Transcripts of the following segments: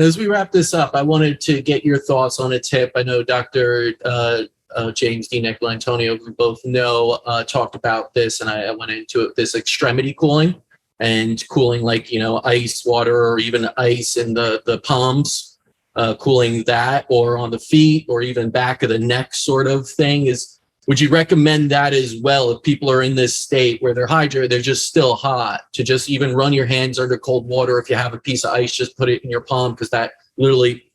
As we wrap this up, I wanted to get your thoughts on a tip. I know Dr. James D. Antonio, we both know, talked about this, and I went into it, this extremity cooling and cooling like, ice water or even ice in the palms, cooling that, or on the feet or even back of the neck sort of thing. Would you recommend that as well if people are in this state where they're hydrated, they're just still hot, to just even run your hands under cold water? If you have a piece of ice, just put it in your palm, because that literally,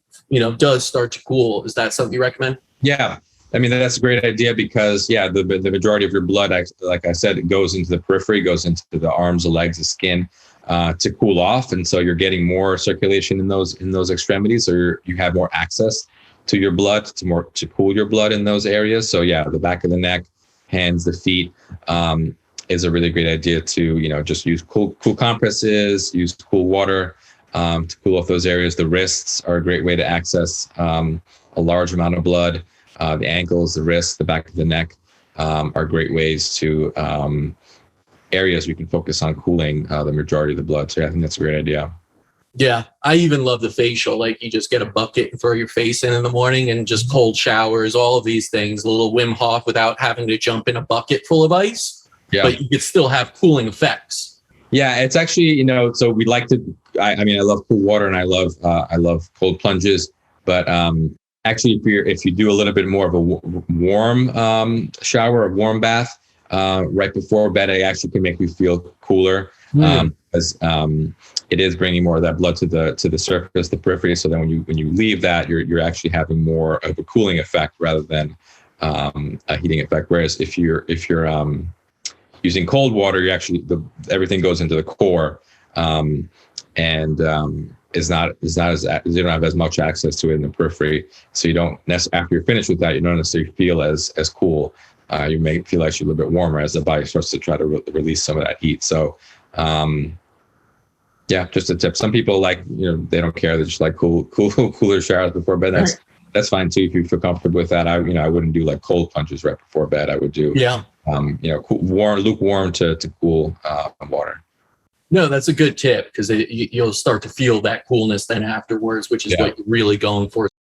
does start to cool. Is that something you recommend? Yeah. I mean, that's a great idea because, the majority of your blood, like I said, it goes into the periphery, goes into the arms, the legs, the skin to cool off. And so you're getting more circulation in those extremities, or you have more access to your blood to cool your blood in those areas. So the back of the neck, hands, the feet is a really great idea to, just use cool compresses, use cool water to cool off those areas. The wrists are a great way to access a large amount of blood. The ankles, the wrists, the back of the neck are great ways to areas we can focus on cooling the majority of the blood. So I think that's a great idea. Yeah, I even love the facial. Like, you just get a bucket and throw your face in the morning, and just cold showers, all of these things, a little Wim Hof without having to jump in a bucket full of ice. Yeah. But you could still have cooling effects. Yeah, it's actually, so we like to, I love cool water, and I love cold plunges. But actually, if you do a little bit more of a warm shower, a warm bath right before bed, it actually can make you feel cooler. Because it is bringing more of that blood to the surface, the periphery. So then when you leave that, you're actually having more of a cooling effect rather than a heating effect. Whereas if you're using cold water, you actually everything goes into the core, and is not as you don't have as much access to it in the periphery. So you don't after you're finished with that, you don't necessarily feel as cool. You may feel actually a little bit warmer as the body starts to try to release some of that heat. So. Just a tip. Some people they don't care. They just like cooler showers before bed. That's fine too if you feel comfortable with that. I wouldn't do like cold plunges right before bed. I would do lukewarm to cool water. No, that's a good tip, because you'll start to feel that coolness then afterwards, which is what you're really going for.